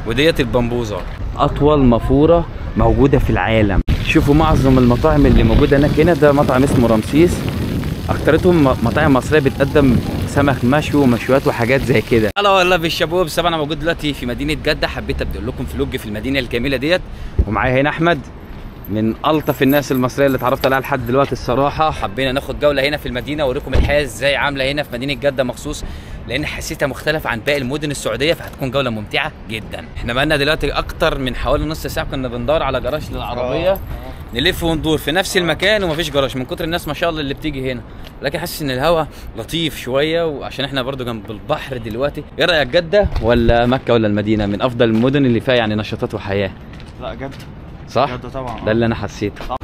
وديت البمبوزه، اطول مافوره موجوده في العالم. شوفوا معظم المطاعم اللي موجوده هناك. هنا ده مطعم اسمه رمسيس، اكترتهم مطاعم مصريه بتقدم سمك مشوي ومشويات وحاجات زي كده. انا والله في الشباب. طبعا انا موجود دلوقتي في مدينه جده، حبيت ابدا لكم فلوج في المدينه الجميله ديت، ومعايا هنا احمد من الطف الناس المصريه اللي اتعرفت عليها لحد دلوقتي. الصراحه حبينا ناخد جوله هنا في المدينه واوريكم الحياه ازاي عامله هنا في مدينه جده مخصوص، لان حسيتها مختلفه عن باقي المدن السعوديه، فهتكون جوله ممتعه جدا. احنا بقالنا دلوقتي اكتر من حوالي نص ساعه كنا بندور على جراج للعربيه، نلف وندور في نفس المكان ومفيش جراج من كتر الناس ما شاء الله اللي بتيجي هنا. لكن حاسس ان الهواء لطيف شويه، وعشان احنا برضو جنب البحر دلوقتي. ايه رايك، جده ولا مكه ولا المدينه من افضل المدن اللي فيها يعني نشاطات وحياه؟ لا جده. صح؟ جده طبعا. ده اللي انا حسيته.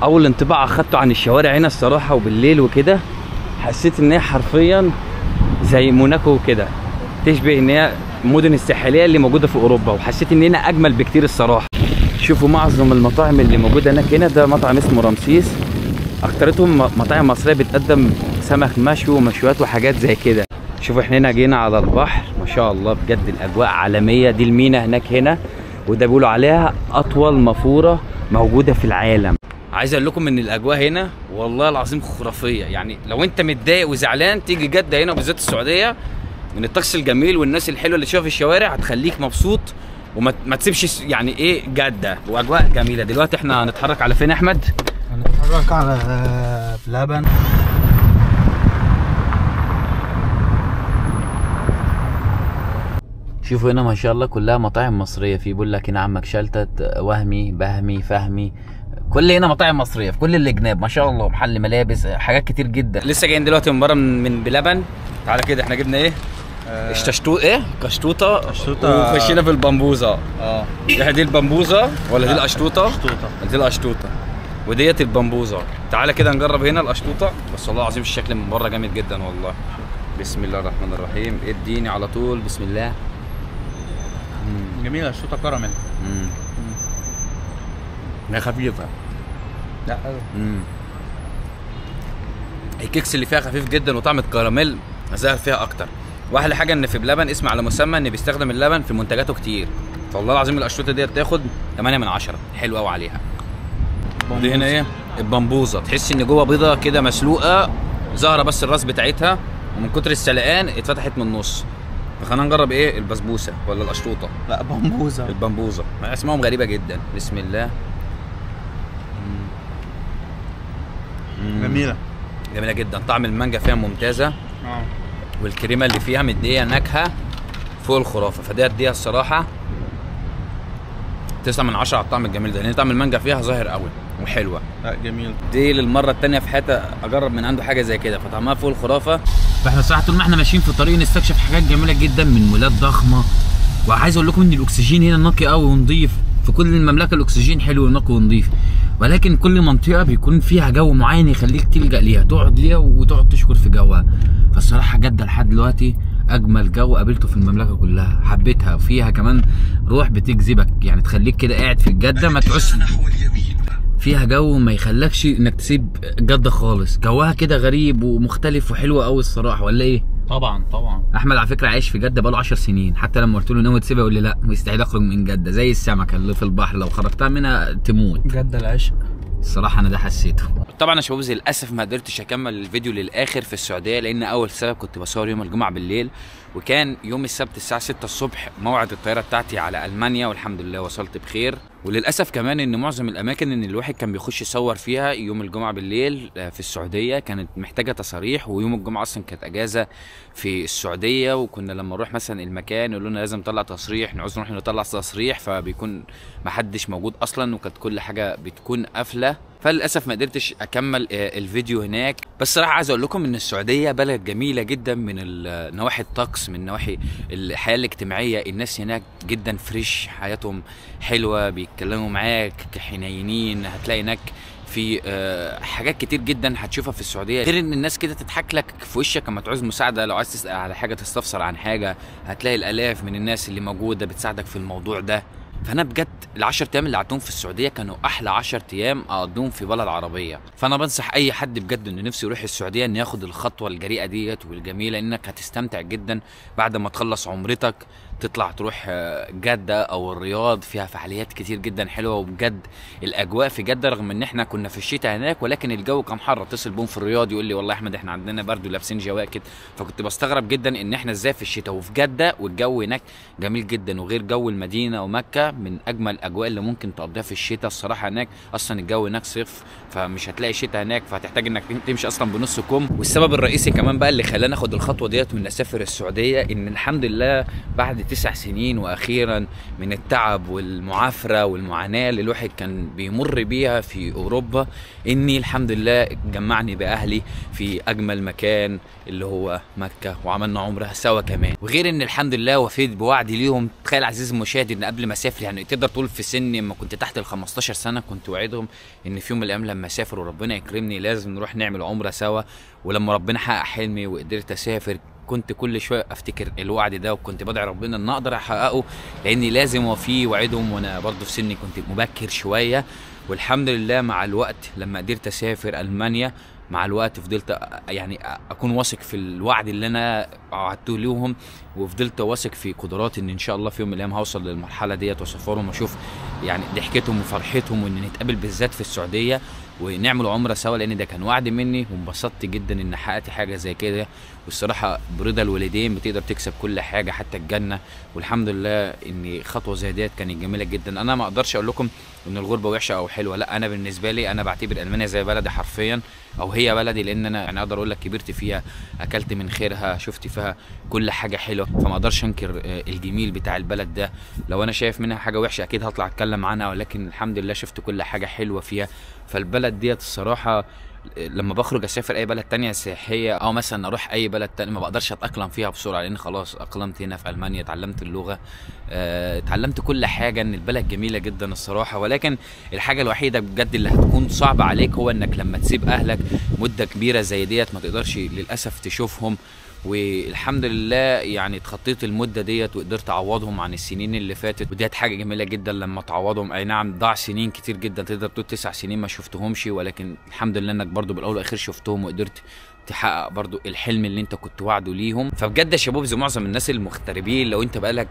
اول انطباع اخدته عن الشوارع هنا الصراحه وبالليل وكده، حسيت ان هي حرفيا زي موناكو كده، تشبه ان هي المدن الساحليه اللي موجوده في اوروبا، وحسيت ان هنا اجمل بكتير الصراحه. شوفوا معظم المطاعم اللي موجوده هناك. هنا ده مطعم اسمه رمسيس، اكترتهم مطاعم مصريه بتقدم سمك مشوي ومشويات وحاجات زي كده. شوفوا احنا هنا جينا على البحر ما شاء الله، بجد الاجواء عالميه. دي المينا هناك هنا، وده بيقولوا عليها اطول مافوره موجوده في العالم. عايز اقول لكم ان الاجواء هنا والله العظيم خرافيه. يعني لو انت متضايق وزعلان تيجي جده هنا وبالذات السعوديه، من الطقس الجميل والناس الحلوه اللي تشوفها في الشوارع هتخليك مبسوط وما تسيبش يعني ايه جده، واجواء جميله. دلوقتي احنا هنتحرك على فين يا احمد؟ هنتحرك على بلبن. شوفوا هنا ما شاء الله كلها مطاعم مصريه. في بيقول لك هنا عمك شلتت، وهمي، بهمي، فهمي، كل هنا مطاعم مصريه في كل الجناب ما شاء الله. محل ملابس، حاجات كتير جدا. لسه جايين دلوقتي من بره من بلبن. تعالى كده احنا جبنا ايه؟ قشطوطه وخشينا في البمبوزه. دي البمبوزه ولا دي القشطوطه؟ دي القشطوطه وديت البمبوزه. تعالى كده نجرب هنا القشطوطه. بس والله العظيم الشكل من بره جامد جدا والله. بسم الله الرحمن الرحيم. اديني على طول بسم الله. جميله قشطوطه كراميل. هي خفيفه. لا الكيكس اللي فيها خفيف جدا، وطعم الكراميل ظاهر فيها اكتر. واحلى حاجه ان في بلبن اسم على مسمى ان بيستخدم اللبن في منتجاته كتير. فوالله العظيم القشطوطه ديت تاخد 8 من 10. حلوه قوي عليها. دي هنا ايه؟ البمبوزه. تحس ان جوه بيضه كده مسلوقه، ظاهره بس الراس بتاعتها، ومن كتر السلقان اتفتحت من النص. فخلينا نجرب ايه، البسبوسه ولا القشطوطه؟ لا بمبوزه. البمبوزه. اسمائهم غريبه جدا. بسم الله. جميله جدا. طعم المانجا فيها ممتازه، والكريمه اللي فيها مديه نكهه فوق الخرافه. فدي الصراحه 9 من 10 على الطعم الجميل ده، لان طعم المانجا فيها ظاهر قوي وحلوه. لا جميل. دي للمره الثانيه في حياتي اجرب من عنده حاجه زي كده، فطعمها فوق الخرافه. فاحنا صراحه طول ما احنا ماشيين في الطريق نستكشف حاجات جميله جدا من مولات ضخمه. وعايز اقول لكم ان الاكسجين هنا نقي قوي ونظيف. في كل المملكه الاكسجين حلو ونقي ونظيف، ولكن كل منطقه بيكون فيها جو معين يخليك تلجأ ليها، تقعد ليها وتقعد تشكر في جوها. فالصراحه جده لحد دلوقتي اجمل جو قابلته في المملكه كلها. حبيتها، وفيها كمان روح بتجذبك، يعني تخليك كده قاعد في الجده ما تعوزش. فيها جو ما يخلكش انك تسيب جده خالص. جوها كده غريب ومختلف وحلو قوي الصراحه، ولا ايه؟ طبعا. احمد على فكره عايش في جده بقاله 10 سنين. حتى لما قلت له ناوي تسيبها يقول لي لا، مستحيل اخرج من جده، زي السمكه اللي في البحر لو خرجتها منها تموت. جده العشق. الصراحه انا ده حسيته. طبعا يا شباب للاسف ما قدرتش اكمل الفيديو للاخر في السعوديه، لان اول سبب كنت بصور يوم الجمعه بالليل، وكان يوم السبت الساعه 6 الصبح موعد الطياره بتاعتي على المانيا، والحمد لله وصلت بخير. وللاسف كمان ان معظم الاماكن ان الواحد كان بيخش يصور فيها يوم الجمعه بالليل في السعوديه كانت محتاجه تصاريح، ويوم الجمعه اصلا كانت اجازه في السعوديه. وكنا لما نروح مثلا المكان يقولوا لنا لازم نطلع تصريح، نعوز نروح نطلع تصريح، فبيكون ما حدش موجود اصلا، وكانت كل حاجه بتكون قافله. فللاسف ما قدرتش اكمل الفيديو هناك. بس صراحه عايز اقول لكم ان السعوديه بلد جميله جدا من نواحي الطقس، من نواحي الحياه الاجتماعيه. الناس هناك جدا فريش، حياتهم حلوه، بيتكلموا معاك حنينين. هتلاقي هناك في حاجات كتير جدا هتشوفها في السعوديه، غير ان الناس كده تضحك لك في وشك لما تعوز مساعده، لو عايز تسال على حاجه، تستفسر عن حاجه، هتلاقي الالاف من الناس اللي موجوده بتساعدك في الموضوع ده. فانا بجد ال10 ايام اللي قعدتهم في السعوديه كانوا احلى 10 ايام اقضيهم في بلد عربيه. فانا بنصح اي حد بجد انه نفسه يروح السعوديه ان ياخد الخطوه الجريئه ديت والجميله، انك هتستمتع جدا بعد ما تخلص عمرتك. تطلع تروح جده او الرياض، فيها فعاليات كتير جدا حلوه. وبجد الاجواء في جده رغم ان احنا كنا في الشتاء هناك ولكن الجو كان حر. اتصل بهم في الرياض يقول لي والله يا احمد احنا عندنا برد ولابسين جواكت، فكنت بستغرب جدا ان احنا ازاي في الشتاء وفي جده والجو هناك جميل جدا. وغير جو المدينه ومكه من اجمل الاجواء اللي ممكن تقضيها في الشتاء الصراحه. هناك اصلا الجو هناك صيف فمش هتلاقي شتاء هناك، فهتحتاج انك تمشي اصلا بنص كم. والسبب الرئيسي كمان بقى اللي خلاني اخد الخطوه ديت وان اسافر السعوديه ان الحمد لله بعد 9 سنين واخيرا من التعب والمعافره والمعاناه اللي الواحد كان بيمر بيها في اوروبا، اني الحمد لله جمعني باهلي في اجمل مكان اللي هو مكه، وعملنا عمره سوا كمان. وغير ان الحمد لله وفيت بوعدي ليهم. تخيل عزيزي المشاهد ان قبل ما اسافر يعني تقدر تقول في سني لما كنت تحت ال 15 سنه كنت وعدهم ان في يوم من الايام لما اسافر وربنا يكرمني لازم نروح نعمل عمره سوا. ولما ربنا حقق حلمي وقدرت اسافر كنت كل شويه افتكر الوعد ده، وكنت بدعي ربنا ان اقدر احققه لاني لازم اوفيه وعدهم. وانا برضه في سني كنت مبكر شويه، والحمد لله مع الوقت لما قدرت اسافر المانيا مع الوقت فضلت يعني اكون واثق في الوعد اللي انا وعدته لهم، وفضلت واثق في قدراتي ان شاء الله في يوم من الايام هوصل للمرحله ديت واسافرهم واشوف يعني ضحكتهم وفرحتهم، وان نتقابل بالذات في السعوديه ونعمل عمره سوا لان ده كان وعد مني. وانبسطت جدا ان حققت حاجه زي كده، والصراحه برضا الوالدين بتقدر تكسب كل حاجه حتى الجنه. والحمد لله ان خطوه زي ديت كانت جميله جدا. انا ما اقدرش اقول لكم ان الغربه وحشه او حلوه، لا انا بالنسبه لي انا بعتبر المانيا زي بلدي حرفيا، او هي بلدي، لان انا يعني اقدر اقول لك كبرت فيها، اكلت من خيرها، شفت فيها كل حاجه حلوه، فما اقدرش انكر الجميل بتاع البلد ده. لو انا شايف منها حاجه وحشه اكيد هطلع اتكلم عنها، ولكن الحمد لله شفت كل حاجه حلوه فيها. فالبلد ديت الصراحه لما بخرج اسافر اي بلد تانية سياحيه او مثلا اروح اي بلد تانية ما بقدرش اتاقلم فيها بسرعه، لان خلاص اقلمت هنا في المانيا، اتعلمت اللغه، اتعلمت كل حاجه. ان البلد جميله جدا الصراحه، ولكن الحاجه الوحيده بجد اللي هتكون صعبه عليك هو انك لما تسيب اهلك مده كبيره زي ديت ما تقدرش للاسف تشوفهم. والحمد لله يعني اتخطيت المده ديت وقدرت اعوضهم عن السنين اللي فاتت، وديت حاجه جميله جدا لما تعوضهم. اي نعم ضاع سنين كتير جدا، تقدر تقول 9 سنين ما شفتهمش، ولكن الحمد لله انك برضو بالاول والاخير شفتهم وقدرت تحقق برضو الحلم اللي انت كنت وعده ليهم. فبجد يا شباب زي معظم الناس المغتربين، لو انت بقالك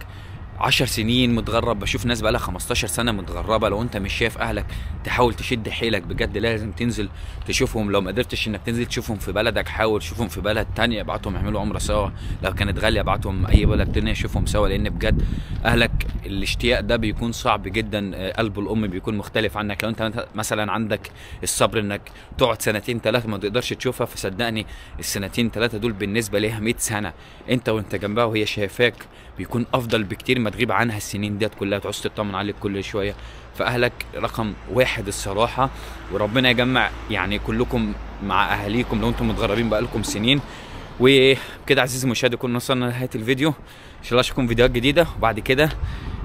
10 سنين متغرب، بشوف ناس بقالها 15 سنه متغربه، لو انت مش شايف اهلك تحاول تشد حيلك بجد، لازم تنزل تشوفهم. لو ما قدرتش انك تنزل تشوفهم في بلدك حاول تشوفهم في بلد تانية، ابعتهم يعملوا عمره سوا، لو كانت غاليه ابعتهم اي بلد تانية يشوفهم سوا، لان بجد اهلك الاشتياق ده بيكون صعب جدا. قلب الام بيكون مختلف عنك. لو انت مثلا عندك الصبر انك تقعد 2 3 ما تقدرش تشوفها، فصدقني السنتين 3 دول بالنسبه ليها 100 سنه. انت وانت جنبها وهي شايفاك بيكون افضل بكتير ما تغيب عنها السنين ديت كلها، تعوز تطمن عليك كل شويه. فاهلك رقم 1 الصراحه، وربنا يجمع يعني كلكم مع اهاليكم لو انتم متغربين بقالكم سنين. وكده عزيزي المشاهد كنا وصلنا لنهايه الفيديو، ان شاء الله اشوفكم فيديوهات جديده، وبعد كده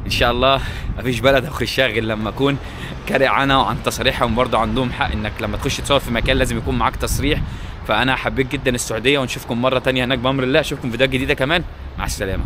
ان شاء الله مفيش بلد اخشها غير لما اكون كارع عنها وعن تصريحهم. برضه عندهم حق انك لما تخش تصور في مكان لازم يكون معاك تصريح. فانا حبيت جدا السعوديه، ونشوفكم مره تانية هناك بامر الله. اشوفكم فيديوهات جديده كمان، مع السلامه.